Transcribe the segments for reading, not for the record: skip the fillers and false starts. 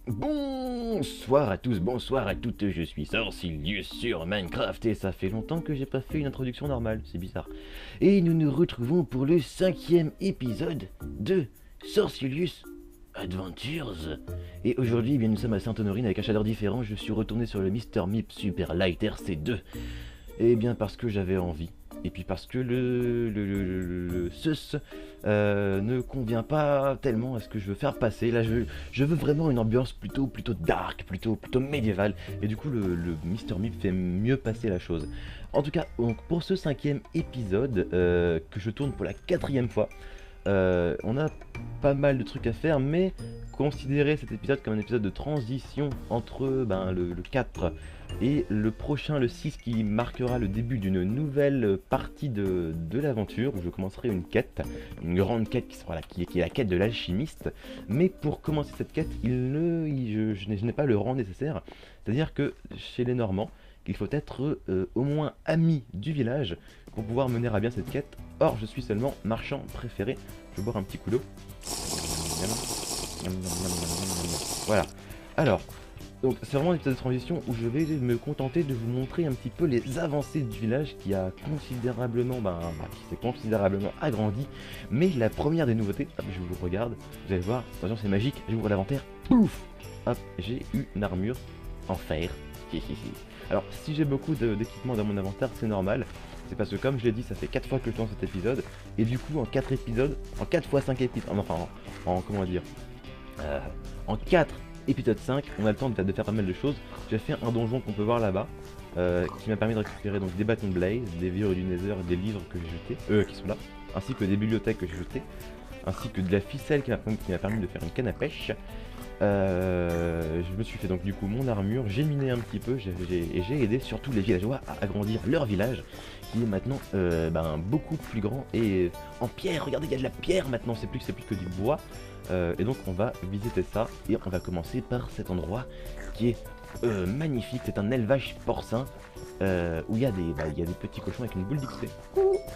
Bonsoir à tous, bonsoir à toutes, je suis Sorcilius sur Minecraft et ça fait longtemps que j'ai pas fait une introduction normale, c'est bizarre. Et nous nous retrouvons pour le 5e épisode de Sorcilius Adventures. Et aujourd'hui, eh bien, nous sommes à Sainte-Honorine avec un shader différent, je suis retourné sur le Mr. Meep Super Light RC2. Et bien parce que j'avais envie. Et puis parce que le sus ne convient pas tellement à ce que je veux faire passer. Là je veux vraiment une ambiance plutôt dark, plutôt médiévale. Et du coup le Mr. Meep fait mieux passer la chose. En tout cas, donc, pour ce 5e épisode que je tourne pour la 4e fois, on a pas mal de trucs à faire, mais considérez cet épisode comme un épisode de transition entre le 4 et le prochain, le 6, qui marquera le début d'une nouvelle partie de l'aventure, où je commencerai une quête, une grande quête qui est la quête de l'alchimiste. Mais pour commencer cette quête, je n'ai pas le rang nécessaire, c'est-à-dire que chez les Normands, il faut être au moins ami du village pour pouvoir mener à bien cette quête. Or, je suis seulement marchand préféré. Je vais boire un petit coup d'eau. Voilà. Alors, donc c'est vraiment un épisode de transition où je vais me contenter de vous montrer un petit peu les avancées du village qui a considérablement, qui s'est considérablement agrandi. Mais la première des nouveautés, hop, je vous regarde, vous allez voir, attention c'est magique, j'ouvre l'inventaire, pouf, hop, j'ai une armure en fer. Alors si j'ai beaucoup d'équipements dans mon inventaire, c'est normal. C'est parce que comme je l'ai dit, ça fait 4 fois que je tourne cet épisode. Et du coup en 4 épisodes, en 4 fois 5 épisodes, enfin comment dire, en 4 épisode 5, on a le temps de faire pas mal de choses. J'ai fait un donjon qu'on peut voir là-bas, qui m'a permis de récupérer donc des bâtons de blaze, des vivres du nether et des livres que j'ai jetés, qui sont là, ainsi que des bibliothèques que j'ai jetées, ainsi que de la ficelle qui m'a permis de faire une canne à pêche. Je me suis fait donc du coup mon armure, j'ai miné un petit peu et j'ai aidé surtout les villageois à agrandir leur village, qui est maintenant beaucoup plus grand et en pierre. Regardez, il y a de la pierre maintenant, c'est plus que du bois. Et donc on va visiter ça et on va commencer par cet endroit qui est magnifique. C'est un élevage porcin où il y a des petits cochons avec une boule d'XP.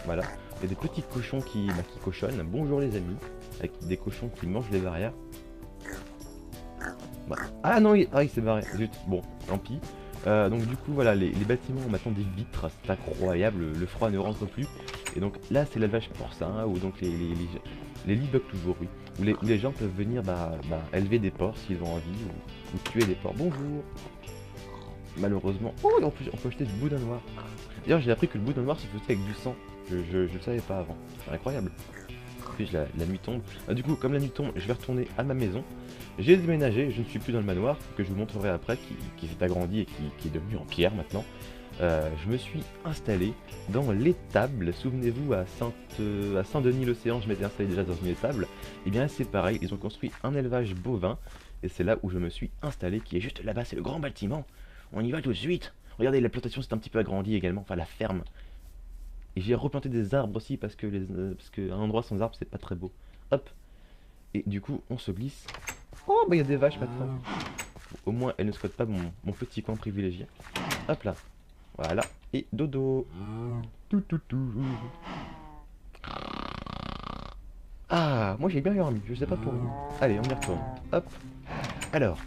Voilà, il y a des petits cochons qui cochonnent. Bonjour les amis, avec des cochons qui mangent les barrières. Ah non, il s'est barré, zut, bon, tant pis. Donc du coup voilà, les bâtiments ont maintenant des vitres, c'est incroyable, le froid ne rentre plus. Et donc là c'est l'élevage porcin, où donc les lits bug toujours, oui. Où les gens peuvent venir élever des porcs s'ils ont envie, ou tuer des porcs. Bonjour. Malheureusement, oh, en plus on peut acheter du boudin noir. D'ailleurs j'ai appris que le boudin noir se faisait avec du sang, je le savais pas avant, c'est incroyable. Puis la nuit tombe, du coup comme la nuit tombe, je vais retourner à ma maison. J'ai déménagé, je ne suis plus dans le manoir, que je vous montrerai après, qui s'est agrandi et qui est devenu en pierre maintenant. Je me suis installé dans l'étable. Souvenez-vous, à Saint-Denis-l'Océan, je m'étais installé déjà dans une étable. Et bien c'est pareil, ils ont construit un élevage bovin, et c'est là où je me suis installé, qui est juste là-bas, c'est le grand bâtiment. On y va tout de suite. Regardez, la plantation s'est un petit peu agrandie également, enfin la ferme. Et j'ai replanté des arbres aussi, parce que un endroit sans arbres, c'est pas très beau. Hop. Et du coup, on se glisse. Oh, il y a des vaches maintenant. Au moins, elles ne squattent pas mon petit coin privilégié. Hop là. Voilà. Et dodo. Tout. Ah, moi j'ai bien dormi, je sais pas pour vous. Allez, on y retourne. Hop. Alors.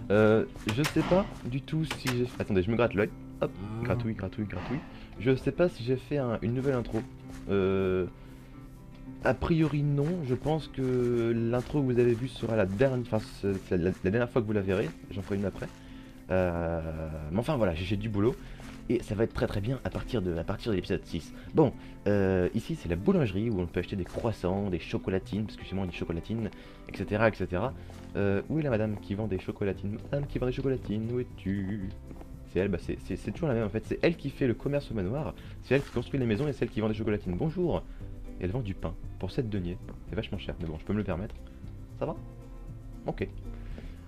Je sais pas du tout si j'ai... Attendez, je me gratte l'œil. Hop, gratouille, gratouille, gratouille. Je sais pas si j'ai fait une nouvelle intro. A priori non, je pense que l'intro que vous avez vue sera la dernière... Enfin, c'est la dernière fois que vous la verrez. J'en ferai une après. Mais enfin voilà, j'ai du boulot. Et ça va être très très bien à partir de l'épisode 6. Bon, ici c'est la boulangerie où on peut acheter des croissants, des chocolatines, parce que chez moi on dit chocolatines, etc. etc. Où est la madame qui vend des chocolatines? Madame qui vend des chocolatines, où es-tu? C'est elle, bah c'est toujours la même en fait, c'est elle qui fait le commerce au manoir, c'est elle qui construit les maisons et c'est elle qui vend des chocolatines. Bonjour. Et elle vend du pain pour 7 deniers, c'est vachement cher, mais bon, je peux me le permettre. Ça va? Ok.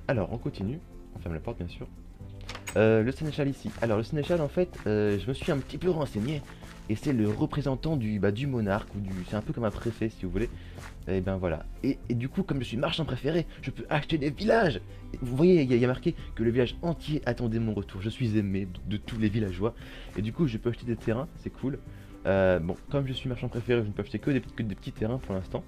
Alors, on continue, on ferme la porte bien sûr. Le sénéchal ici. Alors le sénéchal en fait, je me suis un petit peu renseigné et c'est le représentant du monarque ou c'est un peu comme un préfet si vous voulez. Et ben voilà. Et du coup comme je suis marchand préféré, je peux acheter des villages. Et vous voyez, il y a marqué que le village entier attendait mon retour. Je suis aimé de tous les villageois et du coup je peux acheter des terrains, c'est cool. Bon, comme je suis marchand préféré, je ne peux acheter que des petits terrains pour l'instant.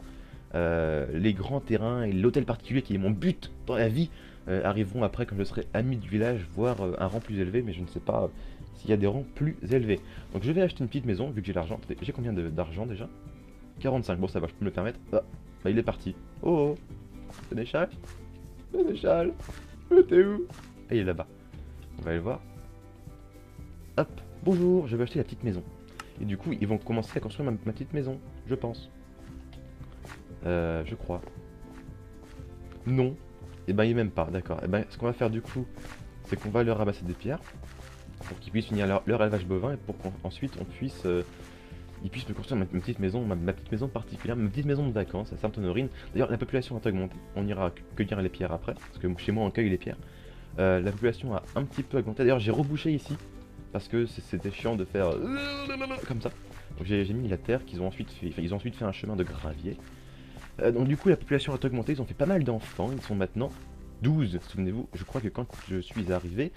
Les grands terrains et l'hôtel particulier qui est mon but dans la vie arriveront après quand je serai ami du village, voire un rang plus élevé, mais je ne sais pas s'il y a des rangs plus élevés. Donc je vais acheter une petite maison vu que j'ai l'argent. J'ai combien d'argent déjà? 45, bon ça va, je peux me le permettre. Ah, bah il est parti. Oh, Sénéchal? Sénéchal? T'es où? Ah, il est là-bas. On va aller le voir. Hop, bonjour, je vais acheter la petite maison. Et du coup, ils vont commencer à construire ma petite maison, je pense. Je crois. Non. Et ben il est même pas, d'accord. Et ben ce qu'on va faire du coup, c'est qu'on va leur ramasser des pierres pour qu'ils puissent finir leur élevage bovin et pour qu'ensuite on puisse ils puissent me construire ma petite maison, ma petite maison particulière, ma petite maison de vacances à Sainte-Honorine. D'ailleurs la population va augmenter, on ira cueillir les pierres après, parce que chez moi on cueille les pierres. La population a un petit peu augmenté, d'ailleurs j'ai rebouché ici, parce que c'était chiant de faire comme ça. Donc j'ai mis la terre qu'ils ont ensuite fait, enfin, ils ont ensuite fait un chemin de gravier. Donc du coup la population a augmenté, ils ont fait pas mal d'enfants, ils sont maintenant 12, souvenez-vous, je crois que quand je suis arrivé,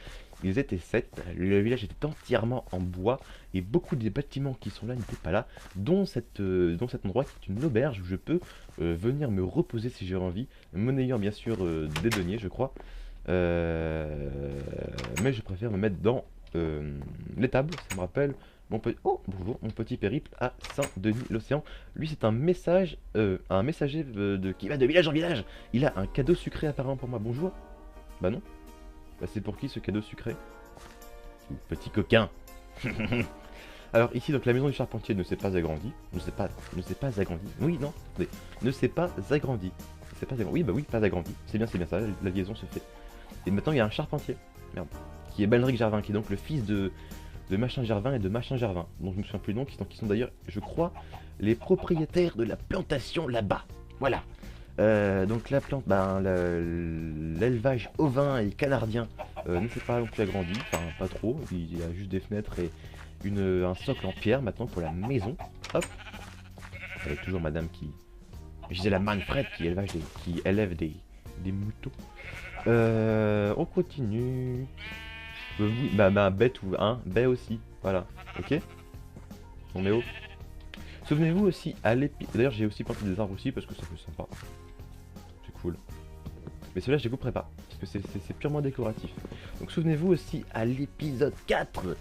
ils étaient 7, le village était entièrement en bois, et beaucoup des bâtiments qui sont là n'étaient pas là, dont cet endroit qui est une auberge où je peux venir me reposer si j'ai envie, monnayant bien sûr des deniers je crois, mais je préfère me mettre dans l'étable, ça me rappelle bonjour, mon petit périple à Saint-Denis-l'Océan. Lui, c'est un messager qui va de village en village. Il a un cadeau sucré apparemment pour moi. Bonjour. Bah non. Bah c'est pour qui ce cadeau sucré? Petit coquin. Alors ici, donc la maison du charpentier ne s'est pas agrandie. Ne s'est pas agrandie. Oui, non. Attendez. Ne s'est pas agrandie. C'est pas agrandi. Oui, bah oui, pas agrandi. C'est bien ça. La liaison se fait. Et maintenant, il y a un charpentier. Merde. Qui est Balric Gervin, qui est donc le fils de Machin Gervin et de Machin Gervin, dont je me souviens plus du nom, qui sont d'ailleurs, je crois, les propriétaires de la plantation là-bas. Voilà. Donc la plante, l'élevage ovin et canardien ne s'est pas non plus agrandi, enfin pas trop, il y a juste des fenêtres et un socle en pierre maintenant pour la maison. Hop. Avec toujours madame qui... Je disais la Manfred qui élève des moutons. On continue. Oui, bête ou un, baie aussi, voilà, ok. On est haut. Souvenez-vous aussi à l'épisode. D'ailleurs, j'ai aussi planté des arbres aussi parce que ça fait sympa. C'est cool. Mais ceux-là, je les couperai pas parce que c'est purement décoratif. Donc, souvenez-vous aussi à l'épisode 4.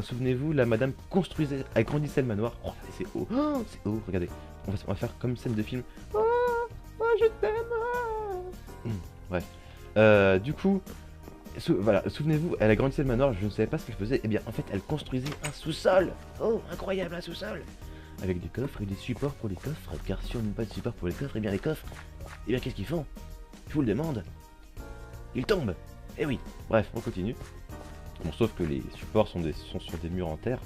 Souvenez-vous, la madame agrandissait le manoir. Oh, c'est haut, c'est haut, regardez. On va faire comme scène de film. Oh, je t'aime. Bref. Du coup. Voilà, souvenez-vous, elle agrandissait le manoir, je ne savais pas ce qu'elle faisait. Eh bien, en fait, elle construisait un sous-sol. Oh, incroyable, un sous-sol. Avec des coffres et des supports pour les coffres. Car si on n'a pas de support pour les coffres, eh bien les coffres, eh bien qu'est-ce qu'ils font? Je vous le demande. Ils tombent. Eh oui. Bref, on continue. Bon, sauf que les supports sont sur des murs en terre.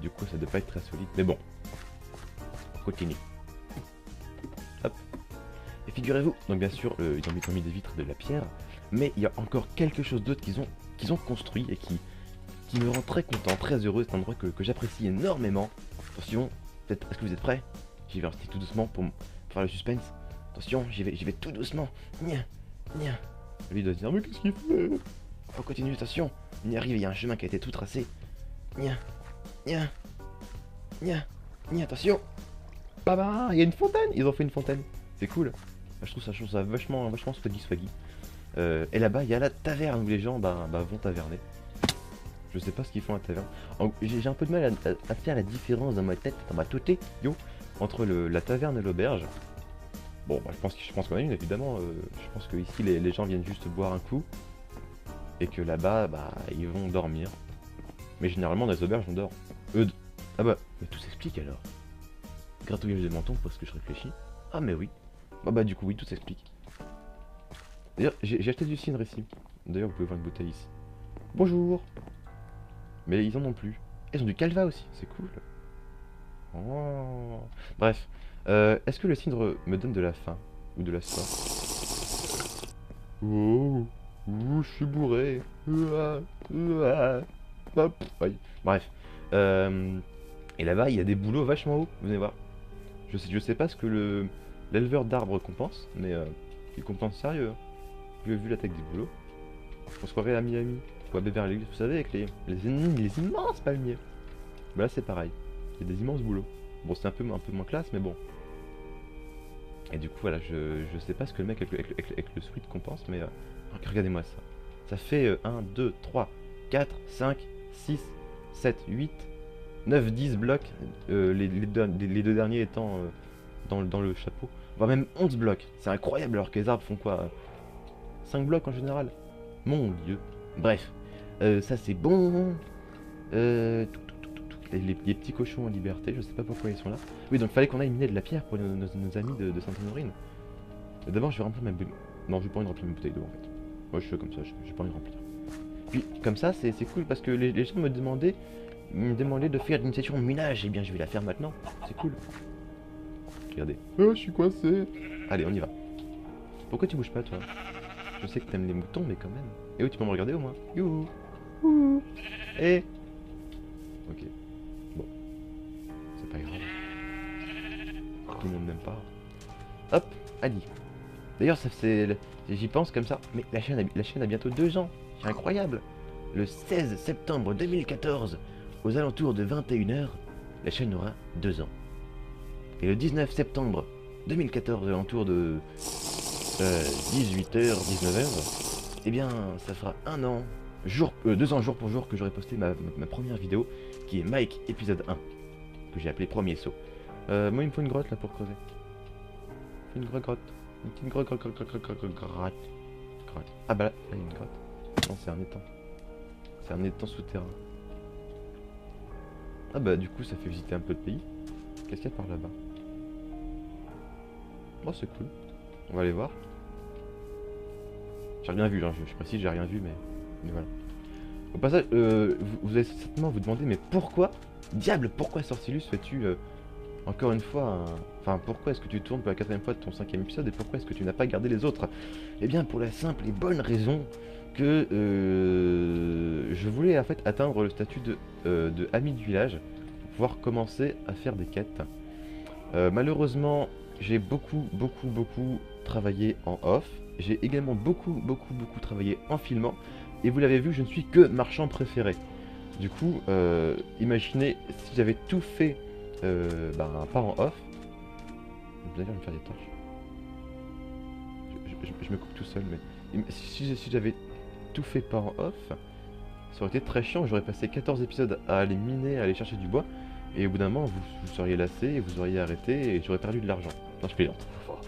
Du coup, ça ne doit pas être très solide. Mais bon, on continue. Hop. Et figurez-vous, donc bien sûr, ils ont mis des vitres de la pierre. Mais il y a encore quelque chose d'autre qu'ils ont construit et qui me rend très content, très heureux. C'est un endroit que j'apprécie énormément. Attention, est-ce que vous êtes prêts? J'y vais rester tout doucement pour faire le suspense. Attention, j'y vais tout doucement. Nia. Lui doit se dire, mais qu'est-ce qu'il fait? On continue, attention. On y arrive, il y a un chemin qui a été tout tracé. Nia, attention. Bah, il y a une fontaine. Ils ont fait une fontaine. C'est cool. Bah, je trouve ça vachement, vachement swaggy swaggy. Et là-bas, il y a la taverne où les gens vont taverner. Je sais pas ce qu'ils font à la taverne. J'ai un peu de mal à faire la différence dans ma tête, dans ma tête, yo, entre la taverne et l'auberge. Bon, bah, je pense quand même, évidemment. Je pense que ici, les gens viennent juste boire un coup. Et que là-bas, bah, ils vont dormir. Mais généralement, dans les auberges, on dort. Ah bah, mais tout s'explique alors. Gratouillage de menton parce que je réfléchis. Ah mais oui. Bah du coup oui, tout s'explique. D'ailleurs, j'ai acheté du cidre ici. D'ailleurs, vous pouvez voir une bouteille ici. Bonjour. Mais ils en ont plus. Ils ont du calva aussi, c'est cool. Oh. Bref. Est-ce que le cidre me donne de la faim? Ou de la soif? Oh, je suis bourré. Hop. Aïe. Bref. Et là-bas, il y a des bouleaux vachement hauts. Venez voir. Je sais pas ce que l'éleveur d'arbres compense, mais il compense sérieux. Hein. Vu la tête des bouleaux. On se croirait à Miami ou à Beverly Hills, vous savez, avec les immenses palmiers. Bah là, c'est pareil. Il y a des immenses bouleaux. Bon, c'est un peu moins classe, mais bon. Et du coup, voilà, je sais pas ce que le mec avec le sweat compense, mais regardez-moi ça. Ça fait 1, 2, 3, 4, 5, 6, 7, 8, 9, 10 blocs, les deux derniers étant dans le chapeau. Voire même 11 blocs. C'est incroyable alors que les arbres font quoi 5 blocs en général. Mon dieu. Bref. Ça c'est bon. Les petits cochons en liberté, je sais pas pourquoi ils sont là. Oui, donc fallait qu'on aille miner de la pierre pour nos amis de Sainte-Honorine. D'abord je vais remplir ma bouteille. Non, j'ai pas envie de remplir ma bouteille d'eau en fait. Moi je fais comme ça, j'ai pas envie de remplir. Puis comme ça c'est cool parce que les gens me demandaient de faire une session de minage. Eh bien je vais la faire maintenant. C'est cool. Regardez. Oh, je suis coincé. Allez, on y va. Pourquoi tu bouges pas toi? Je sais que t'aimes les moutons, mais quand même. Et oui, tu peux me regarder au moins. Youhou. Ouh. Eh. Ok. Bon. C'est pas grave. Tout le monde n'aime pas. Hop, Ali. D'ailleurs, j'y pense comme ça. Mais la chaîne a bientôt 2 ans. C'est incroyable. Le 16 septembre 2014, aux alentours de 21 h, la chaîne aura 2 ans. Et le 19 septembre 2014, aux alentours de 18 h, 19 h, eh bien, ça fera 1 an, 2 ans jour pour jour que j'aurai posté ma première vidéo, qui est Mike épisode 1, que j'ai appelé Premier Saut. Moi, il me faut une grotte là pour creuser. Une grotte. Une petite grotte. Ah bah là, il y a une grotte. Non, c'est un étang. C'est un étang souterrain. Ah bah du coup, ça fait visiter un peu de pays. Qu'est-ce qu'il y a par là-bas? Oh, c'est cool. On va aller voir. J'ai rien vu, hein. Je précise, j'ai rien vu, mais voilà. Au passage, vous allez certainement vous demander, mais pourquoi, diable, pourquoi Sorcilus fais-tu encore une fois Enfin, pourquoi est-ce que tu tournes pour la 4ème fois de ton 5ème épisode et pourquoi est-ce que tu n'as pas gardé les autres? Eh bien, pour la simple et bonne raison que je voulais en fait atteindre le statut de ami du village pour pouvoir commencer à faire des quêtes. Malheureusement, j'ai beaucoup travaillé en off. J'ai également beaucoup travaillé en filmant. Et vous l'avez vu, je ne suis que marchand préféré. Du coup, imaginez si j'avais tout fait pas en off. Vous allez me faire des torches. Je me coupe tout seul, mais si j'avais tout fait pas en off, ça aurait été très chiant. J'aurais passé 14 épisodes à aller miner, à aller chercher du bois. Et au bout d'un moment, vous seriez lassé, et vous auriez arrêté, et j'aurais perdu de l'argent. Non, je plaisante. Enfin,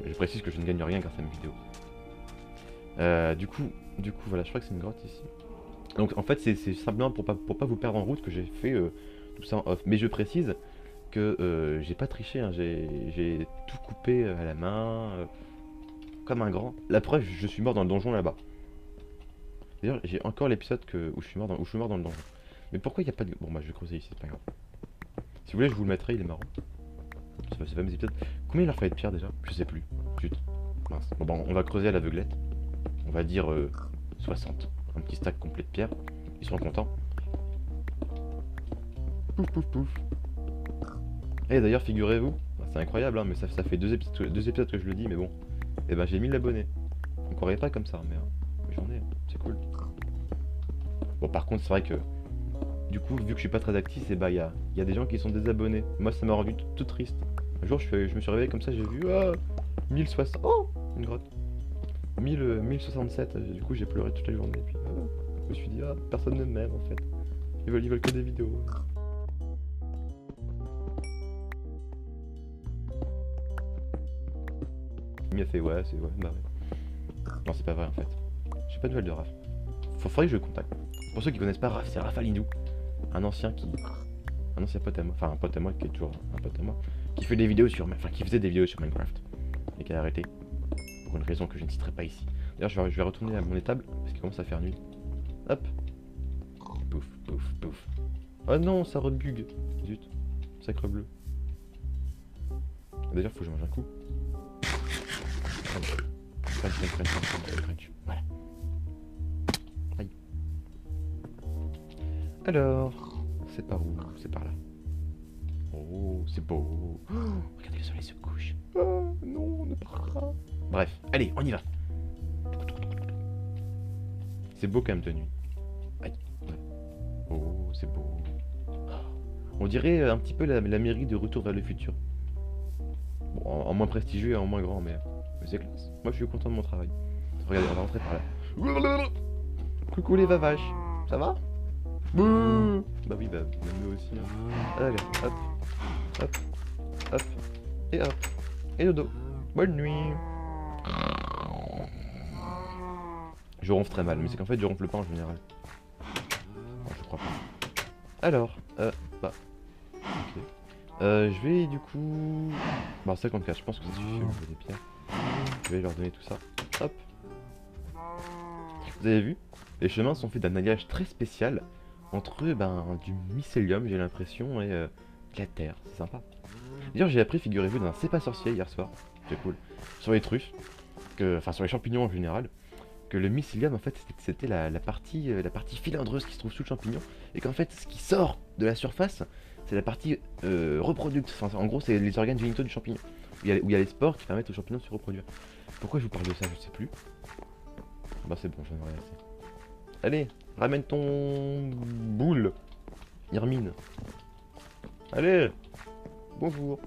je précise que je ne gagne rien grâce à mes vidéos. Du coup, voilà, je crois que c'est une grotte ici. Donc en fait, c'est simplement pour pas vous perdre en route que j'ai fait tout ça en off. Mais je précise que j'ai pas triché, hein. J'ai tout coupé à la main, comme un grand. La preuve, je suis mort dans le donjon là-bas. D'ailleurs, j'ai encore l'épisode où je suis mort dans le donjon. Mais pourquoi il n'y a pas de... Bon bah je vais creuser ici, c'est pas grave. Si vous voulez, je vous le mettrai, il est marrant. C'est pas mes épisodes. Combien il leur fallait de pierre déjà? Je sais plus. Chut. Mince. Bon, on va creuser à l'aveuglette. On va dire 60. Un petit stack complet de pierre. Ils seront contents. Pouf. Et d'ailleurs, figurez-vous, c'est incroyable, hein, mais ça fait 2 épisodes que je le dis, mais bon. Et ben j'ai 1000 abonnés. On croirait pas comme ça, mais j'en ai, c'est cool. Bon, par contre, c'est vrai que du coup, vu que je suis pas très actif, il y a des gens qui sont désabonnés. Moi, ça m'a rendu tout triste. Un jour, je me suis réveillé comme ça, j'ai vu 1060. Oh, une grotte. 1067. Du coup, j'ai pleuré toute la journée. Et puis, je me suis dit, personne ne m'aime en fait. Ils veulent que des vidéos. Il m'a fait, ouais, c'est ouais, bah ouais. Non, c'est pas vrai en fait. J'ai pas de nouvelles de Raph. Faudrait que je le contacte. Pour ceux qui connaissent pas Raph, c'est Raph Alindou. Un ancien pote à moi, enfin un pote à moi qui est toujours un pote à moi, qui fait des vidéos sur, enfin qui faisait des vidéos sur Minecraft et qui a arrêté pour une raison que je ne citerai pas ici. D'ailleurs, je vais retourner à mon étable parce qu'il commence à faire nuit. Hop. Pouf, pouf, pouf. Oh non, ça rebug. Zut. Sacre bleu. D'ailleurs, faut que je mange un coup. Crunch. Voilà. Aïe. Alors, c'est par où? C'est par là. Oh, c'est beau. Oh, regardez, le soleil se couche. Oh, non, on ne part pas. Bref, allez, on y va. C'est beau quand même de nuit. Aïe. Oh, c'est beau. On dirait un petit peu la mairie de Retour vers le futur. Bon, en moins prestigieux et en moins grand, mais c'est classe. Moi, je suis content de mon travail. Regardez, on va rentrer par là. Coucou les vavaches. Ça va? Bah oui, bah nous aussi. Hein. Allez, hop, hop, hop, et hop, et dodo. Bonne nuit. Je ronfle très mal, mais c'est qu'en fait je ronfle pas en général. Non, je crois pas. Alors, bah, ok. Je vais du coup... Bah 54, je pense que ça suffit au niveau des pierres. Je vais leur donner tout ça. Hop. Vous avez vu? Les chemins sont faits d'un alliage très spécial entre du mycélium, j'ai l'impression, et de la terre. C'est sympa. D'ailleurs, j'ai appris, figurez-vous, d'un C'est pas sorcier hier soir. C'est cool. Sur les truffes, enfin sur les champignons en général, que le mycélium, en fait, c'était la partie filandreuse qui se trouve sous le champignon, et qu'en fait, ce qui sort de la surface, c'est la partie reproducte. Enfin, en gros, c'est les organes génitaux du champignon, où il y a les spores qui permettent au champignon de se reproduire. Pourquoi je vous parle de ça, je sais plus. Bah c'est bon, j'en ai rien assez. Allez, ramène ton boule, Hermine. Allez, bonjour.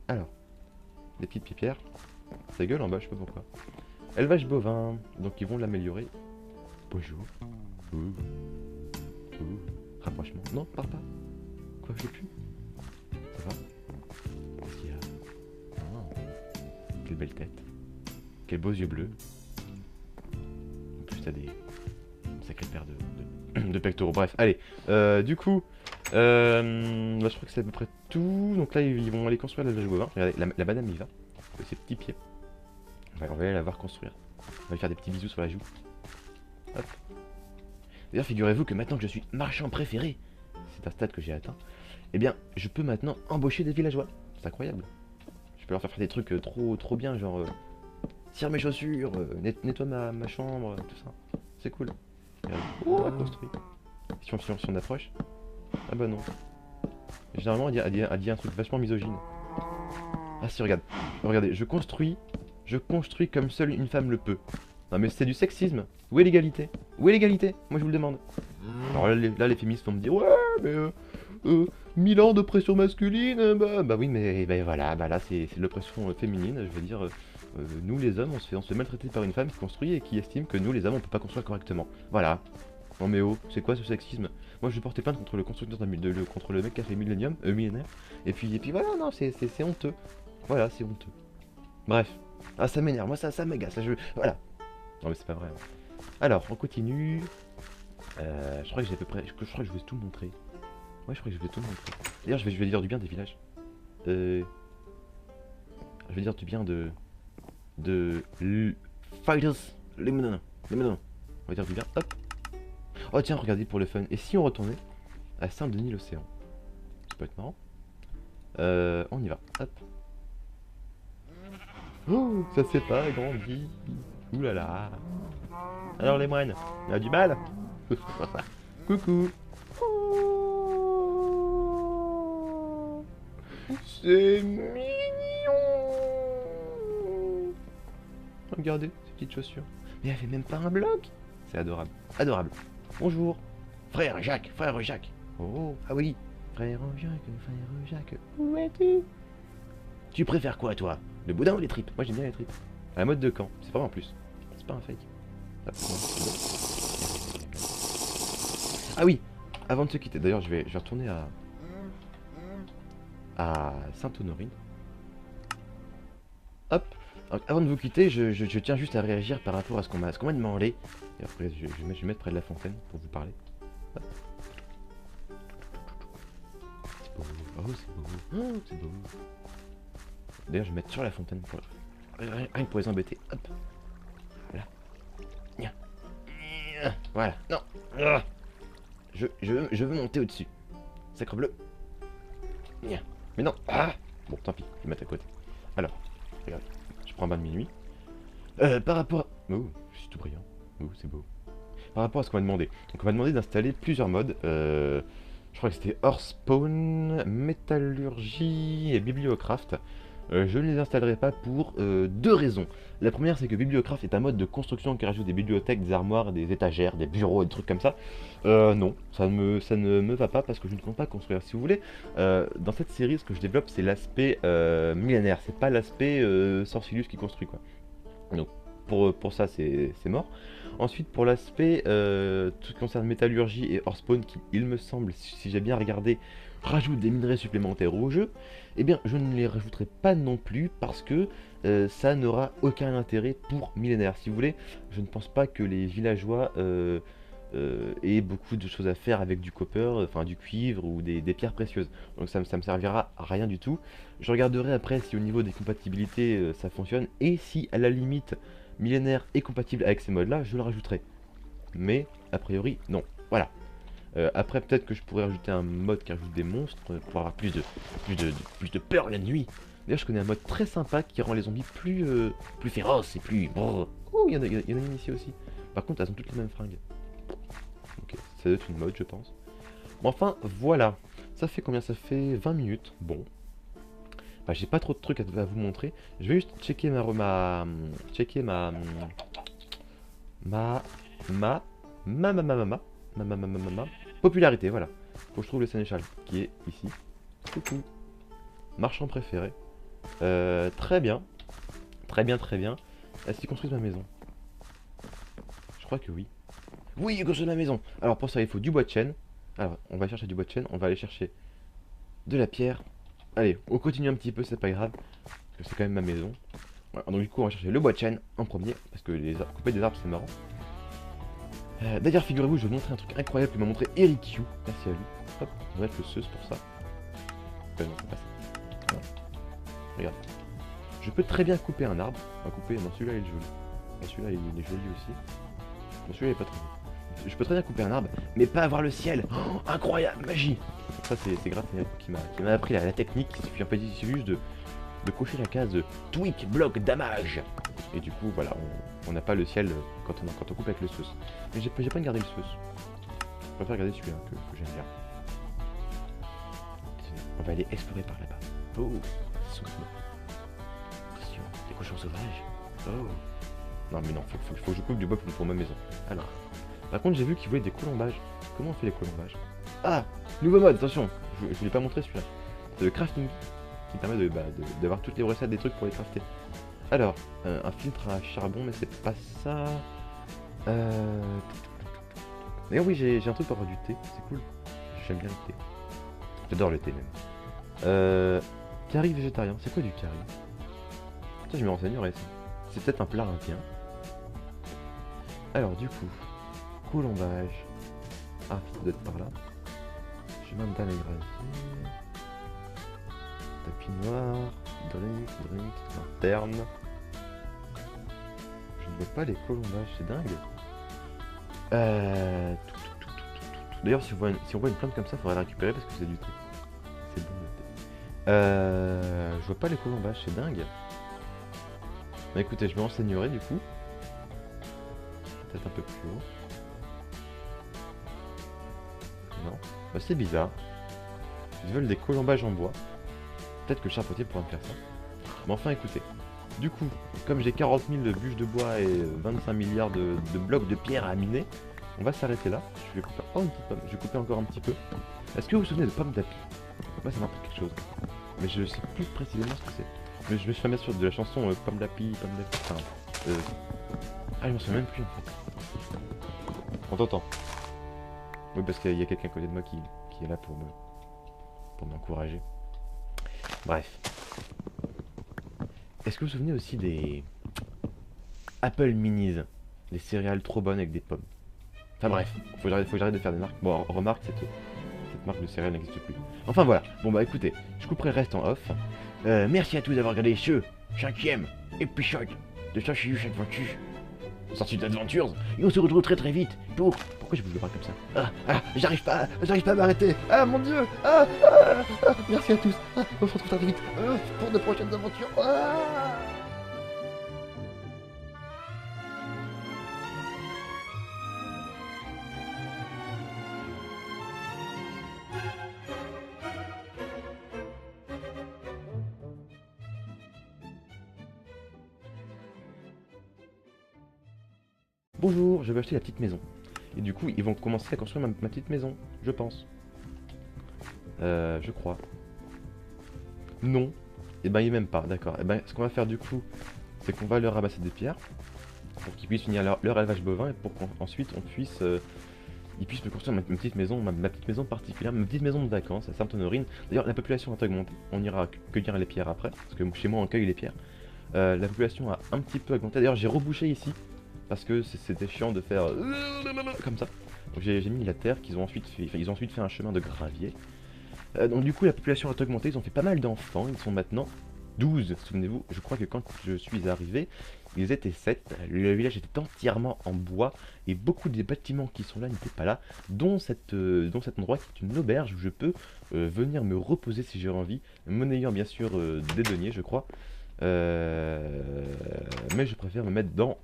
Alors, des petites pierres. Ça gueule en bas, je sais pas pourquoi. Élevage bovin, donc ils vont l'améliorer. Bonjour. Rapprochement. Non, pars pas. Quoi, je l'ai plus? Ça va? Qu'est-ce qu'il y a? Quelle belle tête. Quels beaux yeux bleus. En plus, t'as des sacrées paires de pectoraux. Bref, allez. Du coup, là, je crois que c'est à peu près tout. Donc là, ils vont aller construire l'élevage bovin. Regardez, la madame y va. Ses petits pieds. On va aller la voir construire. On va lui faire des petits bisous sur la joue. Hop. D'ailleurs, figurez-vous que maintenant que je suis marchand préféré, c'est un stade que j'ai atteint, eh bien, je peux maintenant embaucher des villageois. C'est incroyable. Je peux leur faire des trucs trop bien, genre tire mes chaussures, nettoie ma chambre, tout ça. C'est cool. Regarde. On a construit. Si on approche. Ah bah non. Généralement, elle dit un truc vachement misogyne. Ah si, regarde. Regardez, je construis comme seule une femme le peut. Non mais c'est du sexisme. Où est l'égalité? Où est l'égalité? Moi je vous le demande. Alors là les féministes vont me dire ouais mais 1000 ans d'oppression masculine, bah oui mais voilà, bah là c'est l'oppression féminine, je veux dire nous les hommes on se fait maltraiter par une femme qui construit et qui estime que nous les hommes on peut pas construire correctement. Voilà. Non mais oh, c'est quoi ce sexisme? Moi je vais porter plainte contre le constructeur contre le mec qui a fait millénaire. Et puis voilà, non c'est honteux. Voilà, c'est honteux. Bref. Ah ça m'énerve, moi ça m'agace, voilà. Non mais c'est pas vrai. Alors, on continue. Je crois que j'ai à peu près. Je crois que je vais tout montrer. Ouais, je crois que je vais tout montrer. D'ailleurs, je vais dire du bien des villages. Je vais dire du bien de Fighters Lemonon. On va dire du bien. Hop. Oh tiens, regardez pour le fun. Et si on retournait à Saint-Denis-l'Océan? Ça peut être marrant. On y va. Hop. Oh, ça s'est pas agrandi. Ouh là là. Alors les moines, il a du mal. Coucou. Oh, c'est mignon. Regardez ces petites chaussures. Mais elle fait même pas un bloc. C'est adorable. Adorable. Bonjour. Frère Jacques, frère Jacques. Oh, ah oui. Frère Jacques, où es-tu? Tu préfères quoi, toi? Le boudin ou les tripes? Moi, j'aime bien les tripes. À la mode de camp, c'est pas en plus. C'est pas un fake. Hop, ah oui, avant de se quitter, d'ailleurs, je vais retourner à Sainte-Honorine. Hop, alors, avant de vous quitter, je tiens juste à réagir par rapport à ce qu'on m'a demandé. Et après, je vais me mettre près de la fontaine pour vous parler. Hop. C'est beau, oh c'est beau, oh c'est beau. D'ailleurs, je vais me mettre sur la fontaine pour rien que pour les embêter. Hop, voilà. Voilà, non. Je veux monter au-dessus. Sacre bleu. Mais non. Ah bon, tant pis, je vais mettre à côté. Alors, regarde, je prends un bain de minuit. Par rapport à... Oh, je suis tout brillant. Oh, c'est beau. Par rapport à ce qu'on m'a demandé. Donc on m'a demandé d'installer plusieurs modes. Je crois que c'était Hearthstone, Métallurgie et Bibliocraft. Je ne les installerai pas pour deux raisons. La première, c'est que Bibliocraft est un mode de construction qui rajoute des bibliothèques, des armoires, des étagères, des bureaux et des trucs comme ça. Non, ça ne me va pas parce que je ne compte pas construire. Si vous voulez, dans cette série, ce que je développe, c'est l'aspect millénaire. C'est pas l'aspect Sorcilius qui construit, quoi. Donc, pour ça, c'est mort. Ensuite, pour l'aspect tout ce qui concerne métallurgie et Hearthstone, qui, il me semble, si j'ai bien regardé, rajoute des minerais supplémentaires au jeu, eh bien, je ne les rajouterai pas non plus parce que ça n'aura aucun intérêt pour millénaire. Si vous voulez, je ne pense pas que les villageois aient beaucoup de choses à faire avec du copper, enfin du cuivre ou des pierres précieuses. Donc ça me servira à rien du tout. Je regarderai après si au niveau des compatibilités ça fonctionne et si à la limite millénaire est compatible avec ces modes là, je le rajouterai. Mais a priori non. Voilà. Après peut-être que je pourrais rajouter un mode qui rajoute des monstres pour avoir plus de peur la nuit. D'ailleurs je connais un mode très sympa qui rend les zombies plus féroces et plus... Oh, il y en a une ici aussi. Par contre elles ont toutes les mêmes fringues. Ok, ça doit être une mode je pense. Bon, enfin voilà. Ça fait combien? Ça fait 20 minutes. Bon. Bah, j'ai pas trop de trucs à vous montrer. Je vais juste checker ma popularité, voilà. Faut que je trouve le sénéchal qui est ici. Coucou. Marchand préféré. Très bien. Très bien, très bien. Est-ce qu'ils construisent ma maison? Je crois que oui. Oui, ils construisent ma maison. Alors pour ça, il faut du bois de chêne. Alors, on va chercher du bois de chêne. On va aller chercher de la pierre. Allez, on continue un petit peu, c'est pas grave. Parce que c'est quand même ma maison. Voilà, donc du coup, on va chercher le bois de chêne en premier. Parce que couper des arbres, c'est marrant. D'ailleurs, figurez-vous, je vais vous montrer un truc incroyable que m'a montré Eric Yu. Merci à lui. Hop, on va mettre le seuse pour ça. Non, c'est pas ça. Voilà. Regarde. Je peux très bien couper un arbre. On va couper. Non, celui-là il est joli. Celui-là il est joli aussi. Non, celui-là il est pas très joli. Je peux très bien couper un arbre, mais pas avoir le ciel. Oh, incroyable, magie. Ça, c'est grâce à Eric qui m'a appris la technique. Il suffit juste de cocher la case tweak bloc damage. Et du coup, voilà, on n'a pas le ciel quand on coupe avec le seuse. Mais j'ai pas gardé le seuse. Je préfère garder celui-là que j'aime bien. On va aller explorer par là-bas. Oh, attention, des cochons sauvages. Oh. Non mais non, faut que je coupe du bois pour ma maison. Alors, par contre j'ai vu qu'ils voulaient des colombages. Comment on fait les colombages? Ah, nouveau mode, attention. Je vous l'ai pas montré celui-là. C'est le crafting qui permet d'avoir toutes les recettes des trucs pour les crafter. Alors, un filtre à charbon, mais c'est pas ça. D'ailleurs oui, j'ai un truc pour avoir du thé, c'est cool. J'aime bien le thé. J'adore le thé même. Curry végétarien, c'est quoi du curry? Putain, je me renseignerai ça. C'est peut-être un plat indien. Alors du coup, colombage. Ah, ça doit être par là. Chemin de dalle et gravier. Tapis noir. Drink, lanterne. Je ne vois pas les colombages, c'est dingue. D'ailleurs, si on voit une plante comme ça, il faudrait la récupérer parce que c'est du thé. C'est bon le thé. Je vois pas les colombages, c'est dingue. Bah écoutez, je me renseignerai du coup. Peut-être un peu plus haut. Non. Bah c'est bizarre. Ils veulent des colombages en bois. Peut-être que le charpentier pourra me faire ça. Mais enfin écoutez. Du coup, comme j'ai 40 000 bûches de bois et 25 milliards de blocs de pierre à miner, on va s'arrêter là. Je vais couper, oh, une petite pomme. Je vais couper encore un petit peu. Est-ce que vous vous souvenez de pommes d'api? Moi ça m'apporte quelque chose. Mais je sais plus précisément ce que c'est. Mais je me souviens bien sûr de la chanson Pomme d'Api, enfin... Euh... Ah, je m'en souviens même plus en fait. On t'entend. Oui, parce qu'il y a quelqu'un à côté de moi qui est là pour m'encourager. Bref. Est-ce que vous vous souvenez aussi des Apple Minis? Les céréales trop bonnes avec des pommes. Enfin bref, faut que j'arrête de faire des marques. Bon, remarque, cette marque de céréales n'existe plus. Enfin voilà, bon bah écoutez, je couperai le reste en off. Merci à tous d'avoir regardé ce 5e épisode de Sachiyu Adventures. Sortie d'Adventures. Et on se retrouve très très vite pour... Pourquoi je bouge le bras comme ça? J'arrive pas à m'arrêter. Ah mon dieu. Merci à tous. On se retrouve très vite pour de prochaines aventures. Bonjour, je vais acheter la petite maison. Et du coup, ils vont commencer à construire ma petite maison, je pense. Je crois. Non. Et ben, il même pas, d'accord. Et ben, ce qu'on va faire du coup, c'est qu'on va leur ramasser des pierres pour qu'ils puissent finir leur élevage bovin et pour qu'ensuite ils puissent me construire ma petite maison, ma petite maison particulière, ma petite maison de vacances à Sainte-Honorine. D'ailleurs, la population va augmenter. On ira cueillir les pierres après, parce que chez moi on cueille les pierres. La population a un petit peu augmenté. D'ailleurs, j'ai rebouché ici. Parce que c'était chiant de faire comme ça. Donc j'ai mis la terre qu'ils ont ensuite fait. Enfin, ils ont ensuite fait un chemin de gravier. Donc du coup la population a augmenté, ils ont fait pas mal d'enfants, ils sont maintenant 12. Souvenez-vous, je crois que quand je suis arrivé, ils étaient 7. Le village était entièrement en bois et beaucoup des bâtiments qui sont là n'étaient pas là, dont cet endroit qui est une auberge où je peux venir me reposer si j'ai envie, monnayant bien sûr des deniers je crois. Mais je préfère me mettre dans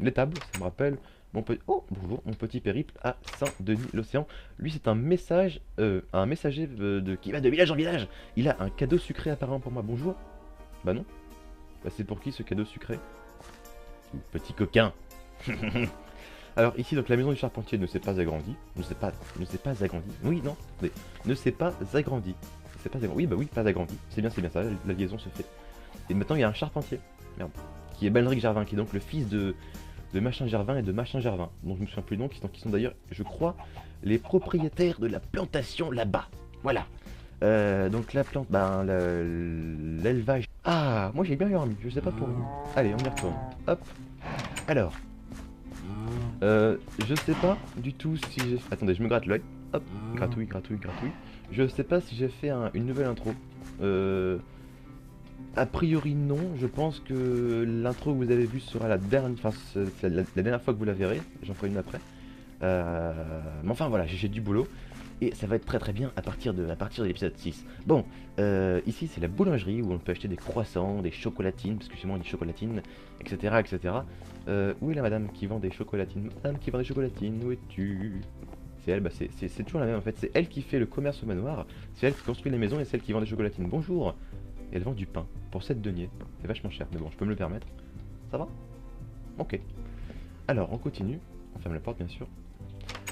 l'étable, ça me rappelle bonjour, mon petit périple à Saint-Denis-l'Océan. Lui c'est un messager qui va de village en village. Il a un cadeau sucré apparemment pour moi. Bonjour. Bah non. Bah c'est pour qui ce cadeau sucré? Petit coquin. Alors ici donc la maison du charpentier ne s'est pas agrandie. Ne s'est pas agrandie. Oui non, attendez. Ne s'est pas agrandie. C'est pas agrandi. Oui bah oui, pas agrandi. C'est bien ça, la liaison se fait. Et maintenant il y a un charpentier. Merde. Qui est Balric Gervin, qui est donc le fils de Machin Gervin et de Machin Gervin. Donc je me souviens plus du nom, qui sont d'ailleurs, je crois, les propriétaires de la plantation là-bas. Voilà. Donc la plante, ben l'élevage. Ah, moi j'ai bien dormi, je sais pas pour vous. Allez, on y retourne. Hop. Alors. Je sais pas du tout si j'ai... Attendez, je me gratte l'œil. Hop. Gratouille, gratouille, gratouille. Je sais pas si j'ai fait une nouvelle intro. A priori non, je pense que l'intro que vous avez vue sera la dernière, enfin c'est la dernière fois que vous la verrez, j'en ferai une après. Mais enfin voilà, j'ai du boulot et ça va être très très bien à partir de l'épisode 6. Bon, ici c'est la boulangerie où on peut acheter des croissants, des chocolatines, parce que chez moi on dit chocolatines, etc. etc. Où est la madame qui vend des chocolatines? Madame qui vend des chocolatines, où es-tu? C'est elle, bah c'est toujours la même en fait, c'est elle qui fait le commerce au manoir, c'est elle qui construit les maisons et c'est elle qui vend des chocolatines. Bonjour. Et elle vend du pain pour 7 deniers. C'est vachement cher, mais bon, je peux me le permettre. Ça va? Ok. Alors, on continue. On ferme la porte, bien sûr.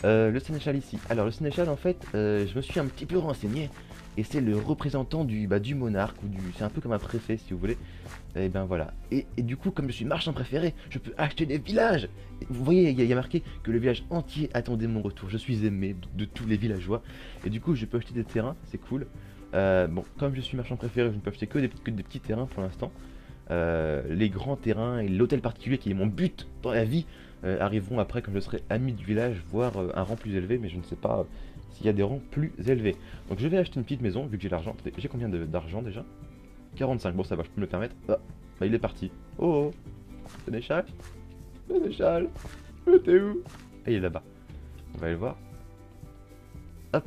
Le sénéchal ici. Alors, le sénéchal, en fait, je me suis un petit peu renseigné. Et c'est le représentant du monarque. C'est un peu comme un préfet, si vous voulez. Et ben voilà. Et du coup, comme je suis marchand préféré, je peux acheter des villages. Vous voyez, il y a marqué que le village entier attendait mon retour. Je suis aimé de tous les villageois. Et du coup, je peux acheter des terrains. C'est cool. Bon, comme je suis marchand préféré, je ne peux acheter que des petits terrains pour l'instant. Les grands terrains et l'hôtel particulier qui est mon but dans la vie arriveront après quand je serai ami du village, voire un rang plus élevé, mais je ne sais pas s'il y a des rangs plus élevés. Donc je vais acheter une petite maison vu que j'ai l'argent. J'ai combien d'argent déjà? 45, bon ça va, je peux me le permettre. Ah, bah il est parti. Oh, Sénéchal? Sénéchal? T'es où? Ah, il est là-bas. On va aller le voir. Hop.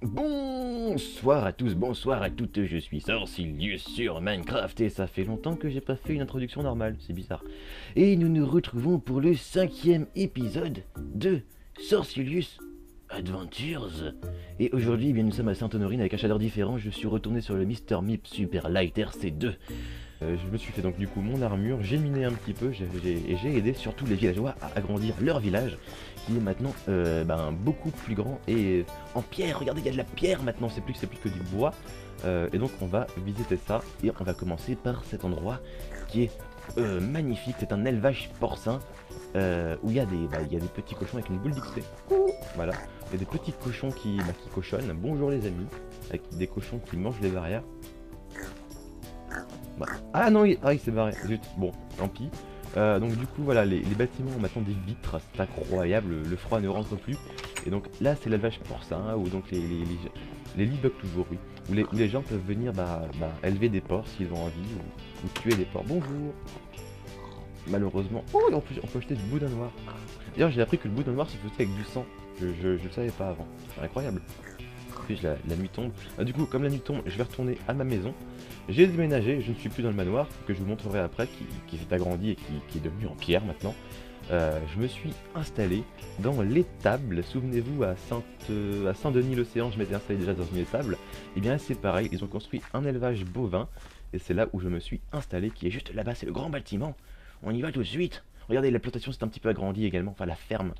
Bonsoir à tous, bonsoir à toutes, je suis Sorcilius sur Minecraft et ça fait longtemps que j'ai pas fait une introduction normale, c'est bizarre. Et nous nous retrouvons pour le 5e épisode de Sorcilius Adventures. Et aujourd'hui, eh bien, nous sommes à Sainte-Honorine avec un shader différent, je suis retourné sur le Mr. Meep Super Light RC2. Je me suis fait donc du coup mon armure, j'ai miné un petit peu et j'ai aidé surtout les villageois à agrandir leur village qui est maintenant beaucoup plus grand et en pierre. Regardez, il y a de la pierre maintenant, c'est plus que du bois. Et donc on va visiter ça et on va commencer par cet endroit qui est magnifique. C'est un élevage porcin où il y a des petits cochons avec une boule d'XP. Voilà, il y a des petits cochons qui cochonnent. Bonjour les amis, avec des cochons qui mangent les barrières. Bah. Ah non, il s'est barré, zut, bon, tant pis. Donc du coup voilà, les bâtiments ont maintenant des vitres, c'est incroyable, le froid ne rentre plus. Et donc là c'est l'élevage porcin, où donc les lits bug toujours, oui. Où les gens peuvent venir élever des porcs s'ils ont envie, ou tuer des porcs. Bonjour. Malheureusement, oh et en plus on peut acheter du boudin noir. D'ailleurs j'ai appris que le boudin noir se faisait avec du sang, je le savais pas avant, c'est incroyable. Puis la nuit tombe. Du coup, comme la nuit tombe, je vais retourner à ma maison. J'ai déménagé, je ne suis plus dans le manoir, que je vous montrerai après, qui s'est agrandi et qui est devenu en pierre maintenant. Je me suis installé dans l'étable. Souvenez-vous, à Saint-Denis-l'Océan, je m'étais installé déjà dans une étable. Et bien c'est pareil, ils ont construit un élevage bovin. Et c'est là où je me suis installé, qui est juste là-bas, c'est le grand bâtiment. On y va tout de suite. Regardez, la plantation s'est un petit peu agrandie également, enfin la ferme.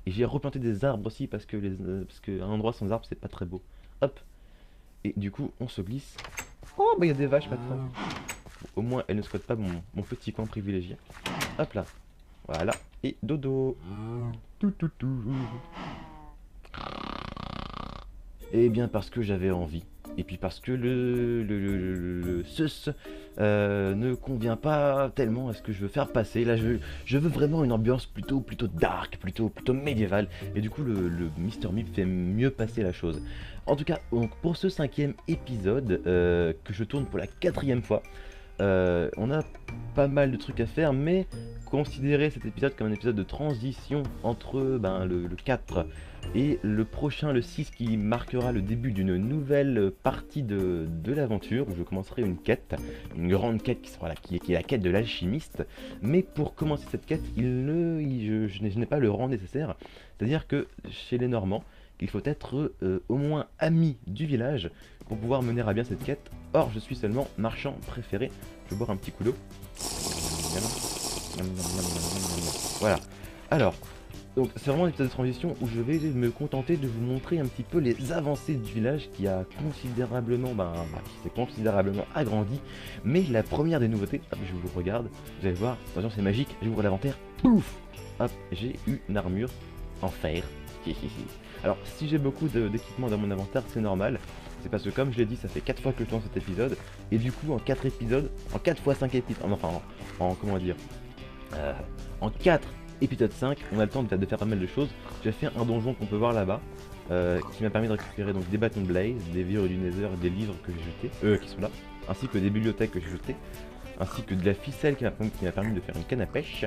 Et j'ai replanté des arbres aussi parce que un endroit sans arbres c'est pas très beau. Hop. Et du coup on se glisse. Oh bah il y a des vaches maintenant. Au moins elles ne squattent pas mon petit coin privilégié. Hop là. Voilà. Et dodo. Tout. Et bien parce que j'avais envie. Et puis parce que le ne convient pas tellement à ce que je veux faire passer. Là je veux vraiment une ambiance plutôt dark, plutôt médiévale. Et du coup le Mr. Meep fait mieux passer la chose. En tout cas, donc, pour ce 5e épisode que je tourne pour la 4e fois, on a pas mal de trucs à faire, mais considérez cet épisode comme un épisode de transition entre le 4 et le prochain, le 6, qui marquera le début d'une nouvelle partie de l'aventure, où je commencerai une quête, une grande quête qui est la quête de l'alchimiste. Mais pour commencer cette quête, je n'ai pas le rang nécessaire, c'est-à-dire que chez les Normands, il faut être au moins ami du village pour pouvoir mener à bien cette quête. Or, je suis seulement marchand préféré. Je vais boire un petit coup d'eau. Voilà. Alors, donc c'est vraiment un épisode de transition où je vais me contenter de vous montrer un petit peu les avancées du village qui a considérablement, qui s'est considérablement agrandi. Mais la première des nouveautés, hop, je vous regarde, vous allez voir, attention c'est magique, j'ouvre l'inventaire, pouf, hop, j'ai une armure en fer. Alors si j'ai beaucoup d'équipements dans mon inventaire, c'est normal. C'est parce que comme je l'ai dit, ça fait 4 fois que je tourne cet épisode. Et du coup en 4 épisodes, en 4 fois 5 épisodes, en 4 épisodes 5, on a le temps de faire pas mal de choses. J'ai fait un donjon qu'on peut voir là-bas, qui m'a permis de récupérer donc des bâtons de blaze, des virus du nether, des livres que j'ai jetés, qui sont là, ainsi que des bibliothèques que j'ai jetées, ainsi que de la ficelle qui m'a permis de faire une canne à pêche.